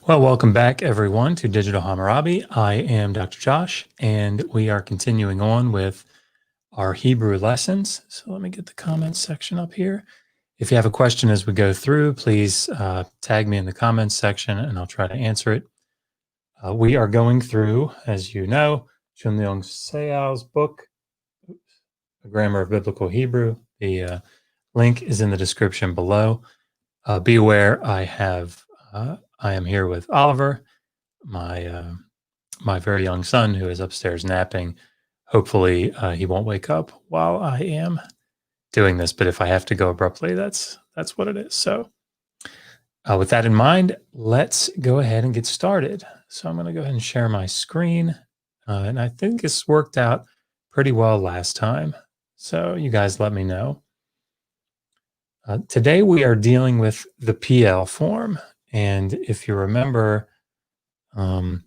Well, welcome back, everyone, to Digital Hammurabi. I am Dr. Josh, and we are continuing on with our Hebrew lessons. So let me get the comments section up here. If you have a question as we go through, please tag me in the comments section, and I'll try to answer it. We are going through, as you know, 🀭Seal's book, A Grammar of Biblical Hebrew. The link is in the description below. Be aware, I am here with Oliver, my very young son, who is upstairs napping. Hopefully, he won't wake up while I am doing this. But if I have to go abruptly, that's what it is. So, with that in mind, let's go ahead and get started. So I'm going to go ahead and share my screen, and I think this worked out pretty well last time. So you guys let me know. Today we are dealing with the Piel form, and if you remember, the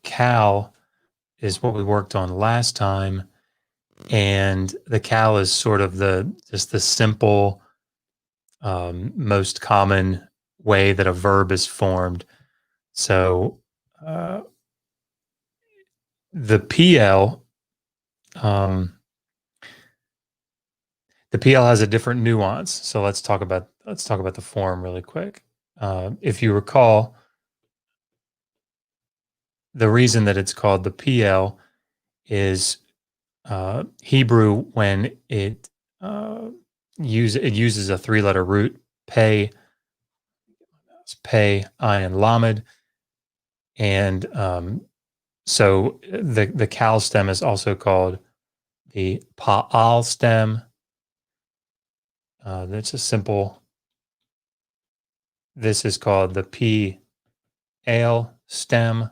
cal is what we worked on last time, and the cal is sort of just the simple, most common way that a verb is formed. So the PL, the PL has a different nuance. So let's talk about the form really quick. If you recall, the reason that it's called the PL is Hebrew, when it uses a three-letter root, pei, ayin, lamed, and so the cal stem is also called the pa'al stem. That's a simple. This is called the Piel stem.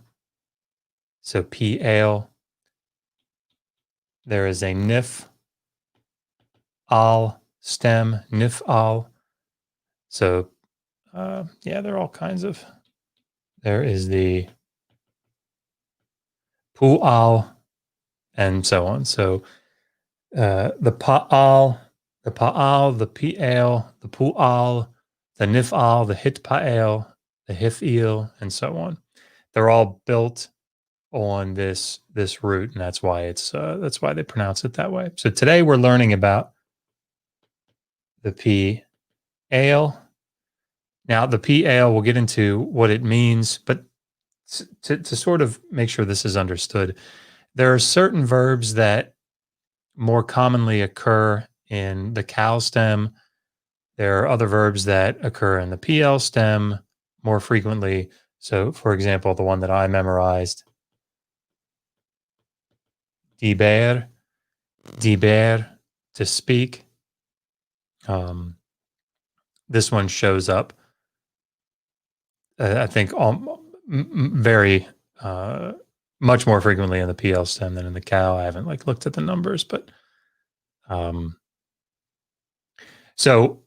So Piel. There is a nif al stem, nif al. So yeah, there are all kinds of. There is the pu'al and so on. So the pa'al, the pi'el, the pu'al, the nif'al, the hitpa'el, the hif'il, and so on. They're all built on this root, and that's why they pronounce it that way. So today we're learning about the Piel. Now the Piel, we'll get into what it means, but to sort of make sure this is understood, there are certain verbs that more commonly occur in the cal stem. There are other verbs that occur in the PL stem more frequently. So, for example, the one that I memorized, diber, to speak. This one shows up, I think, very much more frequently in the PL stem than in the cal. I haven't looked at the numbers, but so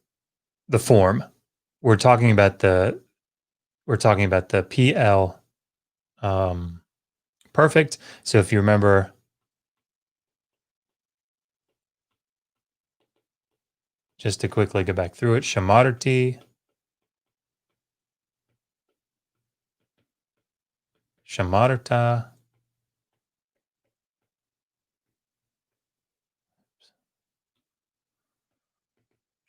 the form we're talking about the PL perfect. So if you remember, just to quickly go back through it, shamarti, shamarta,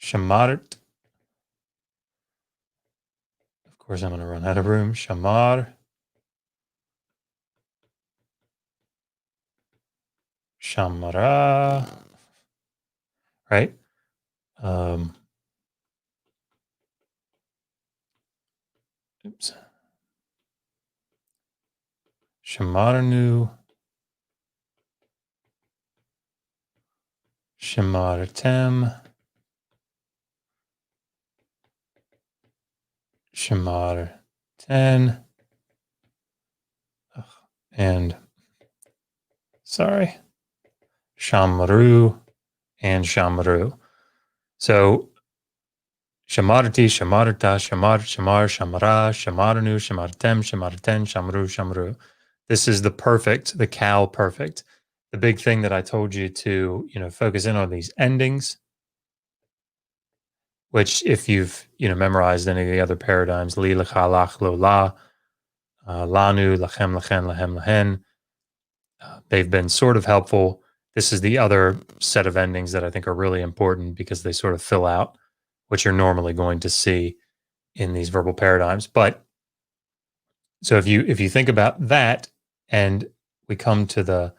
shamart. Of course, I'm going to run out of room. Shamar, shamara, right? Oops. Shamarnu, shamartem, shamarten, and sorry, shamru and shamru. So shamarti, shamarta, shamar, shamar, shamara, shamarnu, shamartem, shamarten, shamru, shamru. This is the perfect, the cal perfect. The big thing that I told you to, focus in on these endings. which if you've memorized any of the other paradigms, li, lecha, lach, lo, la, lanu, lachem, lachen, lahem, lahen, they've been sort of helpful. This is the other set of endings that I think are really important because they sort of fill out what you're normally going to see in these verbal paradigms. But so if you think about that and we come to the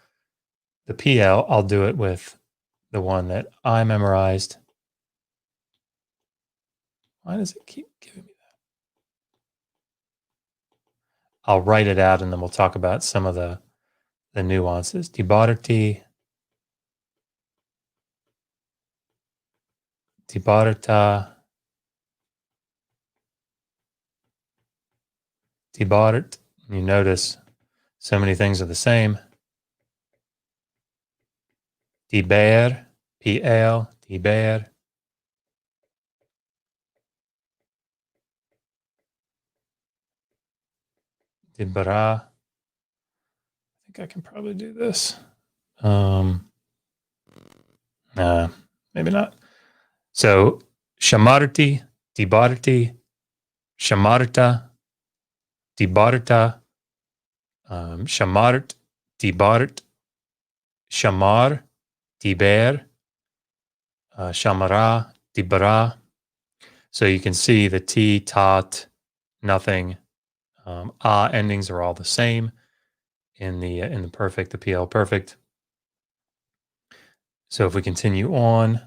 PL, I'll do it with the one that I memorized. Why does it keep giving me that? I'll write it out and then we'll talk about some of the nuances. Dibarti, dibarta, dibart. You notice so many things are the same. Diber, PL, diber. Dibra. I think I can probably do this. Maybe not. So shamarti, dibarti, shamarta, dibarta, shamart, dibart, shamar, diber, shamara, dibra. So you can see the T, tot, nothing. Endings are all the same in the perfect, the PL perfect. So if we continue on,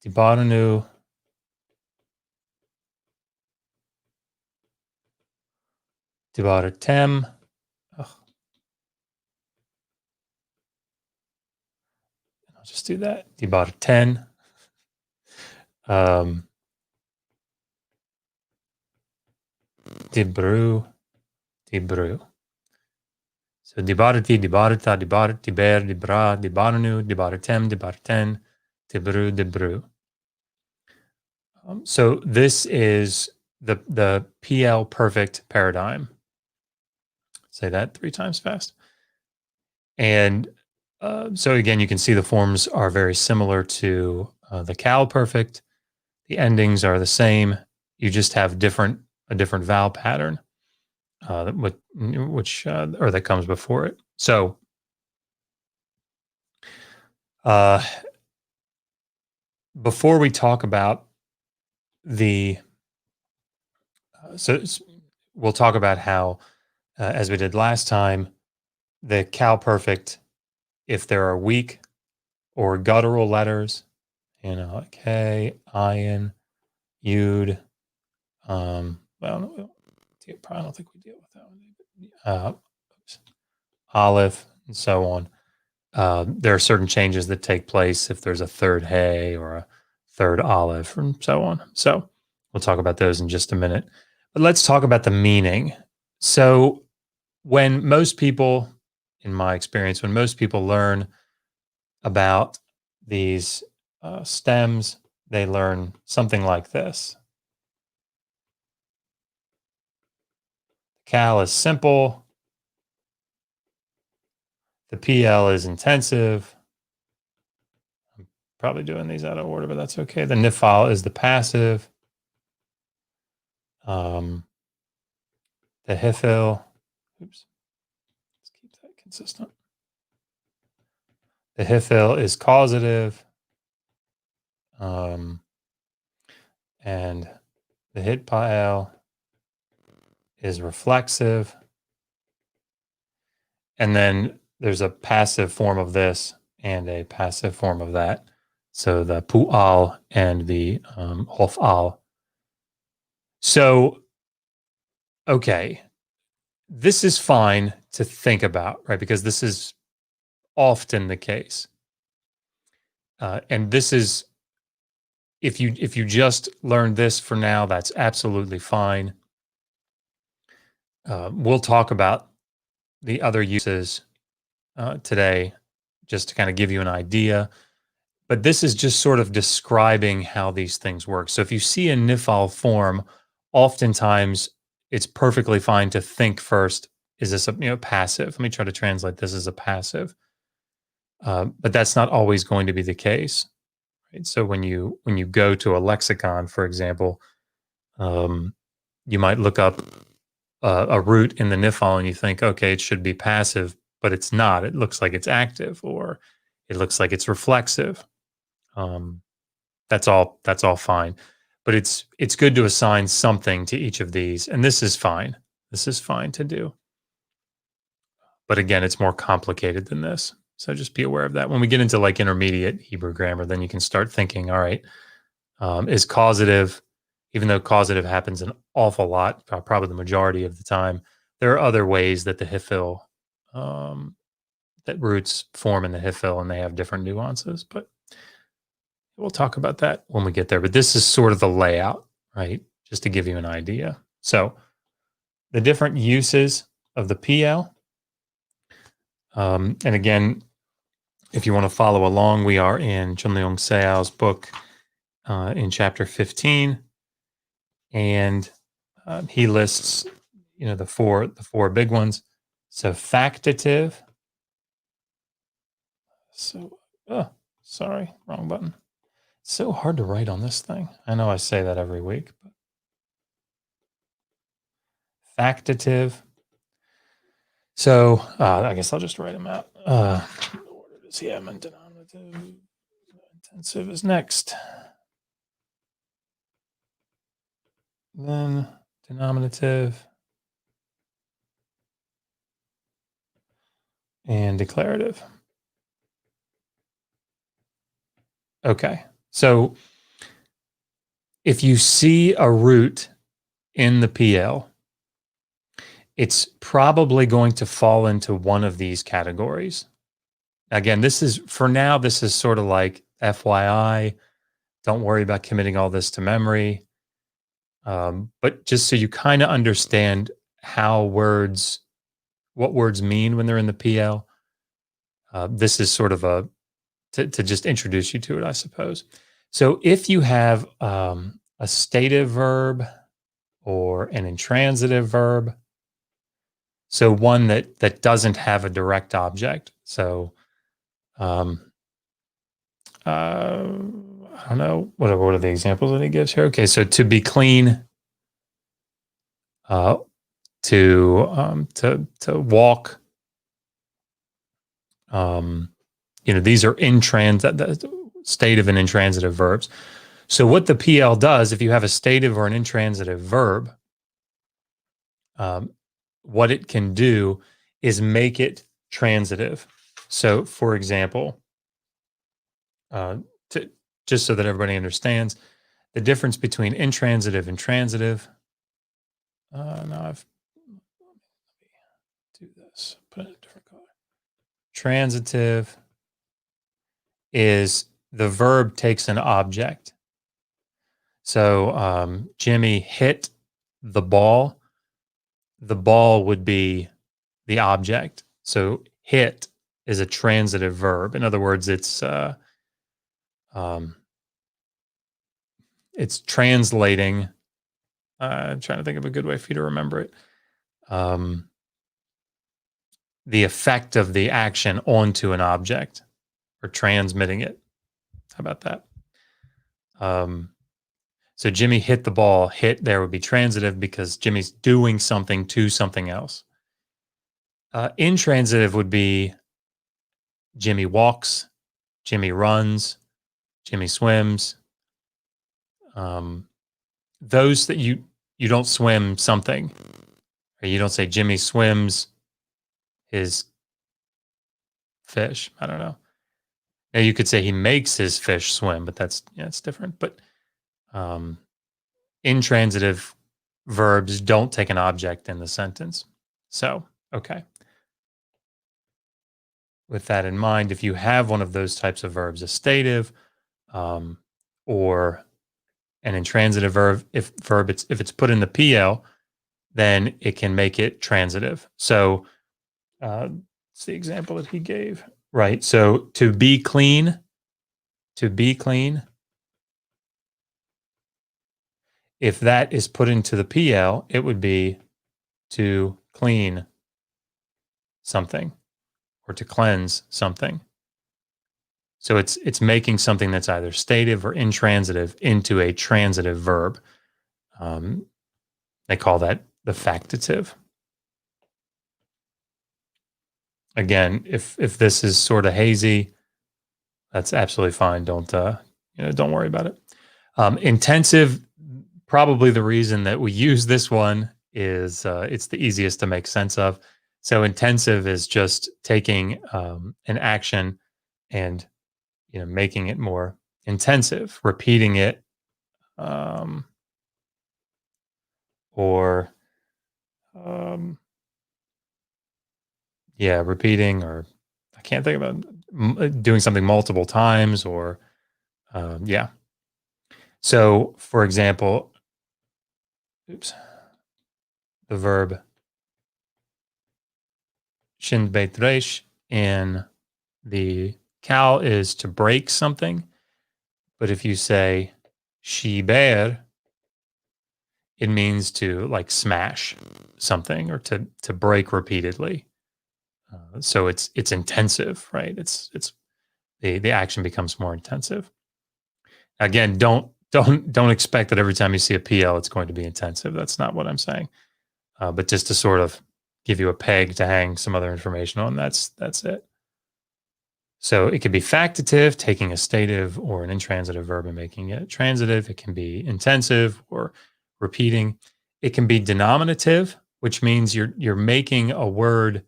dibaranu, dibaratem. I'll just do that. Dibarten. Dibru, dibru. So dibarti, dibarta, dibart, diber, dibra, dibarnu, dibartem, dibarten, dibru, dibru. So this is the PL perfect paradigm. Say that 3 times fast. And so again, you can see the forms are very similar to the Cal perfect. The endings are the same. You just have a different vowel pattern, which or that comes before it. So, before we talk about we'll talk about how, as we did last time, the Cal perfect, if there are weak or guttural letters, like K, iron, Yud. Well, no, I don't think we deal with that one. Aleph, and so on. There are certain changes that take place if there's a third Hey or a third Aleph, and so on. So we'll talk about those in just a minute. But let's talk about the meaning. So when most people, in my experience, when most people learn about these stems, they learn something like this. Cal is simple. The PL is intensive. I'm probably doing these out of order, but that's okay. The nifal is the passive. The hifil, oops, let's keep that consistent. The hifil is causative. And the hitpael is reflexive. And then there's a passive form of this and a passive form of that. So the pu'al and the hof'al. So, okay, this is fine to think about, right? Because this is often the case. And this is, if you just learn this for now, that's absolutely fine. We'll talk about the other uses today, just to kind of give you an idea. But this is just sort of describing how these things work. So if you see a nifal form, oftentimes it's perfectly fine to think first, is this a passive? Let me try to translate this as a passive. But that's not always going to be the case. Right? So when you go to a lexicon, for example, you might look up a root in the NIFAL and you think, okay, it should be passive, but it's not. It looks like it's active, or it looks like it's reflexive. That's all fine. But it's good to assign something to each of these, and this is fine. This is fine to do. But again, it's more complicated than this. So just be aware of that. When we get into like intermediate Hebrew grammar, then you can start thinking, all right, is causative, even though causative happens an awful lot, probably the majority of the time, there are other ways that the hifil, that roots form in the hifil, and they have different nuances. But we'll talk about that when we get there. But this is sort of the layout, right? Just to give you an idea. So the different uses of the PL. And again, if you want to follow along, we are in Chunleung Seao's book in chapter 15. And he lists, the four big ones. So factative. So, sorry, wrong button. It's so hard to write on this thing. I know I say that every week, but factative. So I guess I'll just write them out. What order does he have? And denominative. Intensive is next. Then denominative and declarative. Okay. So if you see a root in the PL, it's probably going to fall into one of these categories. Again, this is sort of like FYI. Don't worry about committing all this to memory. But just so you kind of understand what words mean when they're in the PL, this is sort of to just introduce you to it, I suppose. So if you have a stative verb or an intransitive verb, so one that doesn't have a direct object. So I don't know, what are the examples that he gives here? Okay, so to be clean, to walk, these are stative and intransitive verbs. So what the PL does, if you have a stative or an intransitive verb, what it can do is make it transitive. So, for example, just so that everybody understands, the difference between intransitive and transitive. Now I've do this. Put it in a different color. Transitive is the verb takes an object. So Jimmy hit the ball. The ball would be the object. So hit is a transitive verb. In other words, it's translating. I'm trying to think of a good way for you to remember it. The effect of the action onto an object, or transmitting it. How about that? So Jimmy hit the ball. Hit there would be transitive because Jimmy's doing something to something else. Intransitive would be Jimmy walks, Jimmy runs, Jimmy swims. Those that you don't swim something, or you don't say Jimmy swims his fish. I don't know. Now you could say he makes his fish swim, but it's different. But intransitive verbs don't take an object in the sentence. So, okay. With that in mind, if you have one of those types of verbs, a stative or an intransitive verb, if it's put in the PL, then it can make it transitive. So it's the example that he gave, right? So to be clean, if that is put into the PL, it would be to clean. something or to cleanse something. So it's making something that's either stative or intransitive into a transitive verb. They call that the factative. Again, if this is sort of hazy, that's absolutely fine. Don't worry about it. Intensive, probably the reason that we use this one is it's the easiest to make sense of. So intensive is just taking an action and making it more intensive, repeating it, or repeating, or I can't think about doing something multiple times, or yeah. So, for example, the verb shinbetresh in the cow is to break something. But if you say shiber, it means to like smash something or to break repeatedly. So it's intensive, right? It's the action becomes more intensive. Again, don't expect that every time you see a PL, it's going to be intensive. That's not what I'm saying. But just to sort of give you a peg to hang some other information on, that's it. So it could be factative, taking a stative or an intransitive verb and making it transitive. It can be intensive or repeating. It can be denominative, which means you're making a word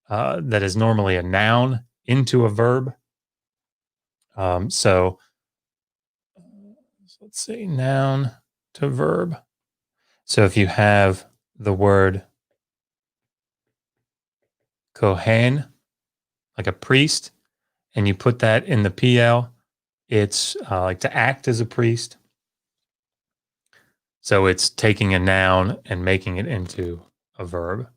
that is normally a noun into a verb. So let's see, noun to verb. So if you have the word kohen, like a priest, and you put that in the PL, it's like to act as a priest. So it's taking a noun and making it into a verb.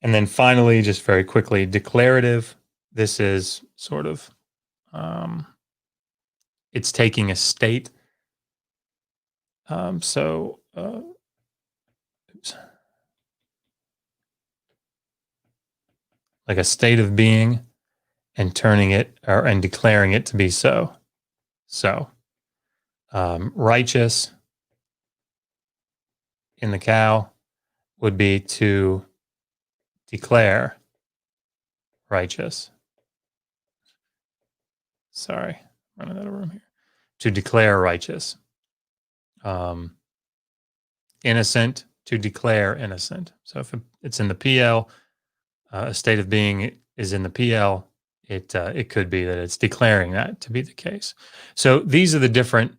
And then finally, just very quickly, declarative. This is sort of, it's taking a state. Oops. Like a state of being and turning it and declaring it to be so. So, righteous in the cow would be to declare righteous. Sorry, running out of room here. To declare righteous. Innocent, to declare innocent. So if it's in the PL, a state of being is in the PL, it could be that it's declaring that to be the case. So these are the different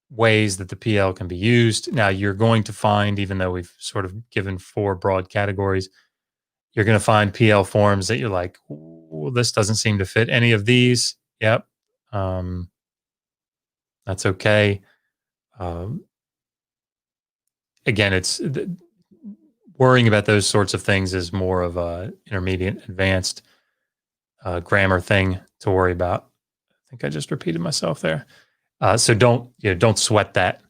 ways that the PL can be used. Now you're going to find, even though we've sort of given 4 broad categories, you're going to find PL forms that you're like, this doesn't seem to fit any of these. Yep. That's okay. Again, it's worrying about those sorts of things is more of a intermediate, advanced grammar thing to worry about. I think I just repeated myself there. So don't sweat that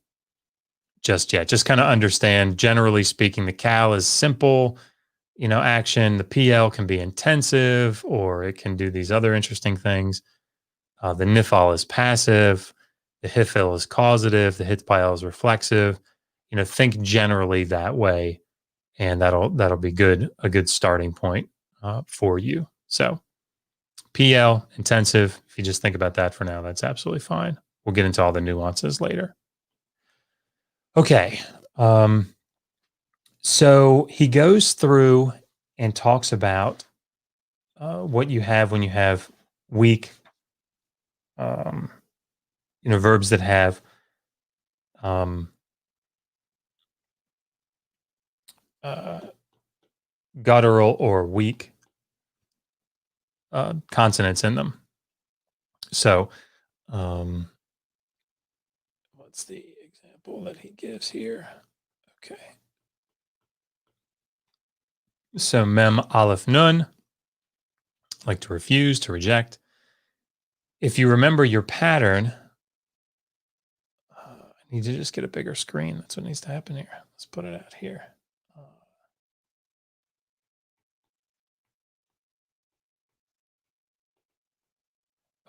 just yet. Just kind of understand, generally speaking, the cal is simple, action. The PL can be intensive, or it can do these other interesting things. The nifal is passive. The hifil is causative. The hitpile is reflexive. Think generally that way, and that'll be a good starting point for you. So PL, intensive. If you just think about that for now, that's absolutely fine. We'll get into all the nuances later. Okay. So he goes through and talks about what you have when you have weak, verbs that have guttural or weak consonants in them. So, what's the example that he gives here? Okay. So, mem, aleph, nun, like to refuse, to reject. If you remember your pattern, I need to just get a bigger screen. That's what needs to happen here. Let's put it out here.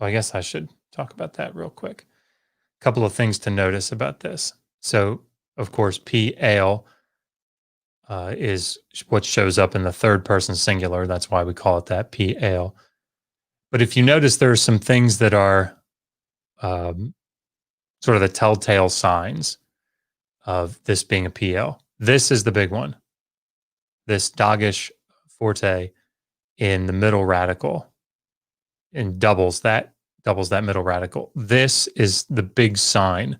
Oh, I guess I should talk about that real quick. A couple of things to notice about this. So, of course, Piel is what shows up in the third person singular. That's why we call it that, Piel. But if you notice, there are some things that are sort of the telltale signs of this being a PL. This is the big one. This doggish forte in the middle radical and doubles that middle radical. This is the big sign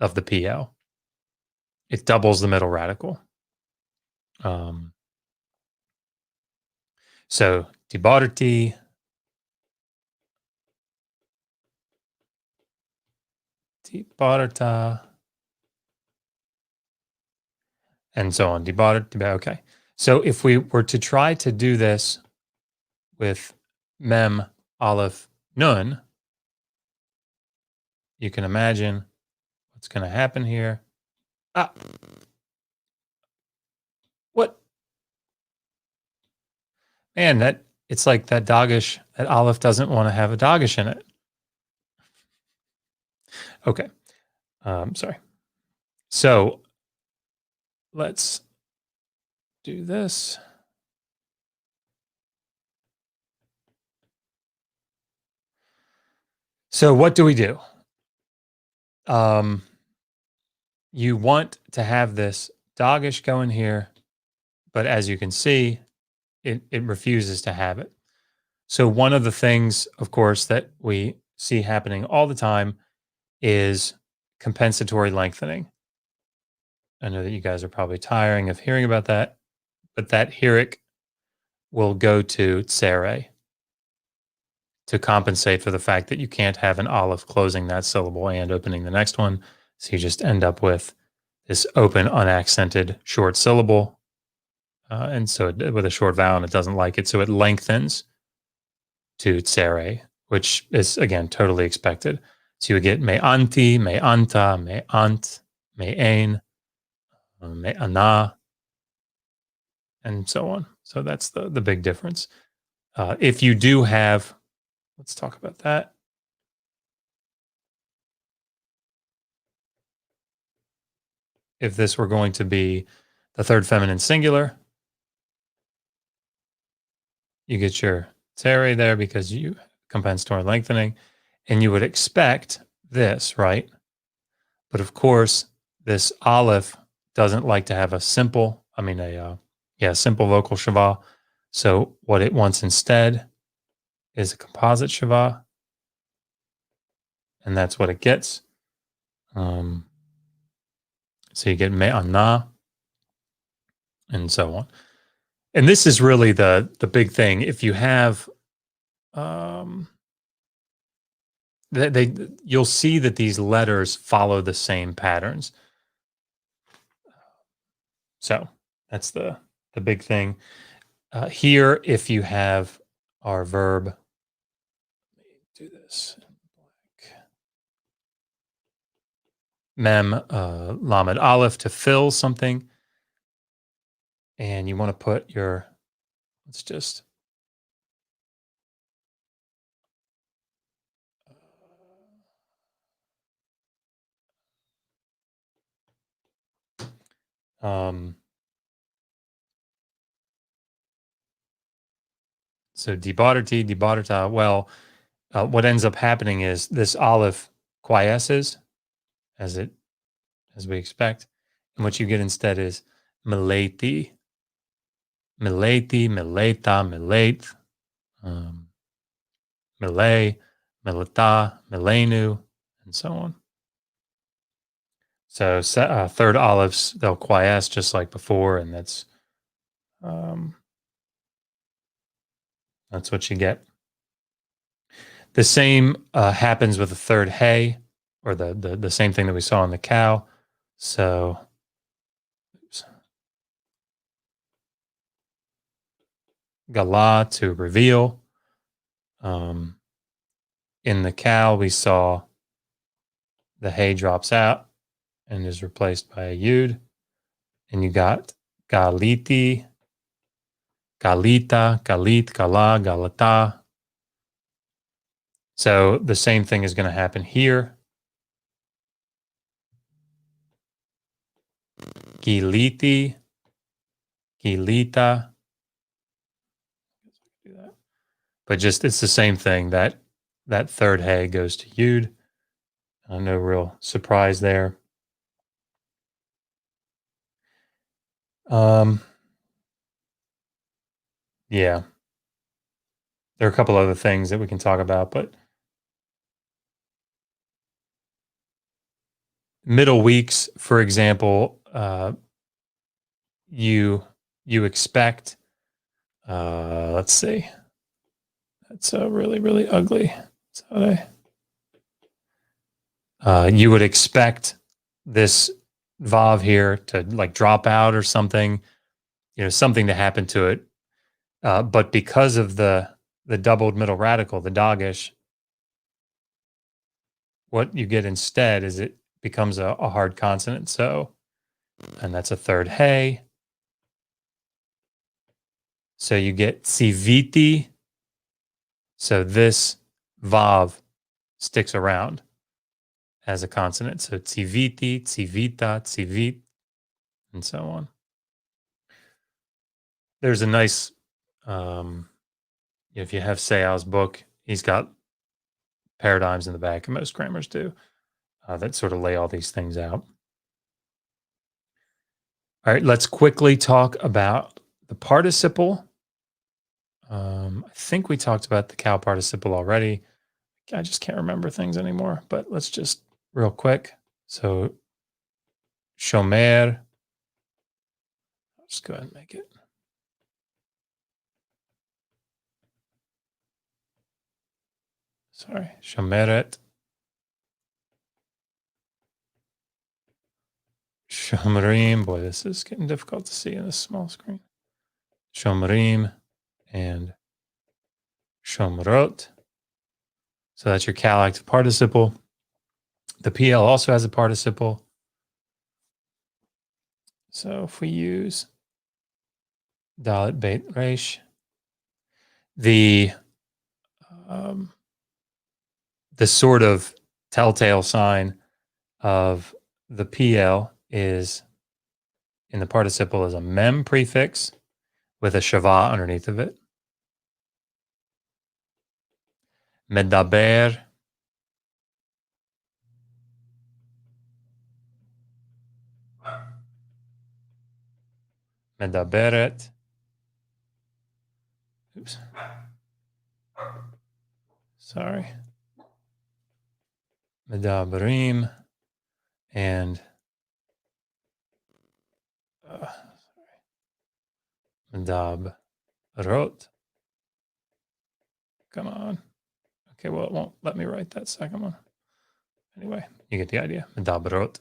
of the PL. It doubles the middle radical. So dibarti, dibarta, and so on. Dibarti. Okay. So if we were to try to do this with mem, aleph, nun, you can imagine what's going to happen here. Ah, what? Man, that it's like that doggish, that aleph doesn't want to have a doggish in it. Okay. Sorry. So let's do this. So what do we do? You want to have this doggish go in here, but as you can see, it refuses to have it. So one of the things, of course, that we see happening all the time is compensatory lengthening. I know that you guys are probably tiring of hearing about that, but that hieric will go to tsere to compensate for the fact that you can't have an aleph closing that syllable and opening the next one. So you just end up with this open, unaccented short syllable. And so with a short vowel, and it doesn't like it. So it lengthens to tsere, which is, again, totally expected. So you would get me anti, me anta, me ant, me ain, me ana, and so on. So that's the big difference. If you do have, let's talk about that. If this were going to be the third feminine singular, you get your tsere there because you compensatory lengthening, and you would expect this, right? But of course, this aleph doesn't like to have a simple, simple vocal shava. So what it wants instead is a composite shava, and that's what it gets. So you get me ana, and so on. And this is really the big thing. If you have, you'll see that these letters follow the same patterns. So that's the big thing. Here, if you have our verb, let me do this. Mem, lamed aleph, to fill something. And you want to put your, let's just, so dibarta. Well, what ends up happening is this aleph quiesces as we expect, and what you get instead is mileti, mileta, milate, milay, milita, milenu, and so on. So third olives, they'll quiesce just like before, and that's what you get. The same happens with the third hey, or the same thing that we saw in the cow. So, gala, to reveal. In the cow, we saw the hey drops out and is replaced by a yud, and you got galiti, galita, galit, gala, galata. So the same thing is going to happen here. Giliti, gilita. But just it's the same thing. That third hey goes to yud. No real surprise there. Yeah. There are a couple other things that we can talk about, but middle weeks, for example, you expect, let's see, that's really, really ugly. So you would expect this vav here to like drop out or something, something to happen to it. But because of the doubled middle radical, the dagish, what you get instead is it becomes a hard consonant. So, and that's a third hey. So you get tsiviti. So this vav sticks around as a consonant. So tsiviti, tsivita, tsivit, and so on. There's a nice, if you have Sayal's book, he's got paradigms in the back, and most grammars do, that sort of lay all these things out. All right, let's quickly talk about the participle. I think we talked about the cow participle already. I just can't remember things anymore, but let's just real quick. So, shomer. I'll just go ahead and make it. Sorry, shomeret. Shomrim. Boy, this is getting difficult to see in this small screen. Shomrim and shomrot. So that's your cal active participle. The PL also has a participle. So if we use dalet beit resh, the sort of telltale sign of the PL is in the participle is a mem prefix with a shava underneath of it. Medaber. Medaberet. Oops. Sorry. Medabrim and Medabrot. Come on. Okay, well, it won't let me write that second one. Anyway, you get the idea. Medabrot.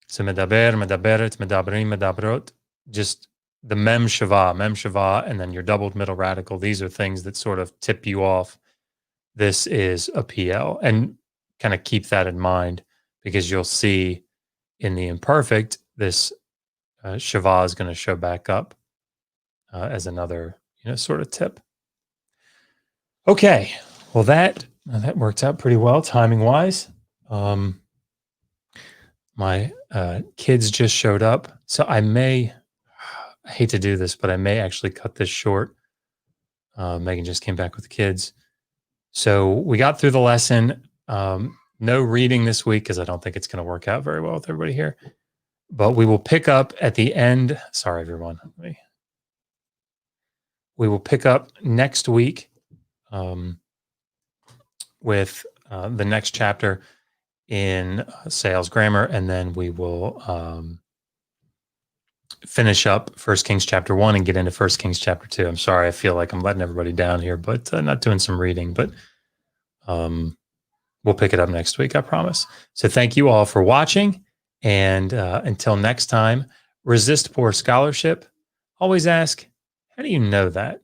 So medaber, medaberet, medabrim, medabrot. Just the mem shava, and then your doubled middle radical. These are things that sort of tip you off. This is a PL. And kind of keep that in mind, because you'll see in the imperfect, this shava is going to show back up as another, sort of tip. Okay, well that worked out pretty well timing wise. My kids just showed up, so I hate to do this, but I may actually cut this short. Megan just came back with the kids, so we got through the lesson. No reading this week because I don't think it's going to work out very well with everybody here. But we will pick up at the end. Sorry, everyone. We will pick up next week with the next chapter in sales grammar, and then we will finish up 1 Kings chapter 1 and get into 1 Kings chapter 2. I'm sorry, I feel like I'm letting everybody down here, but not doing some reading, but we'll pick it up next week, I promise. So thank you all for watching, and until next time, resist poor scholarship. Always ask, how do you know that?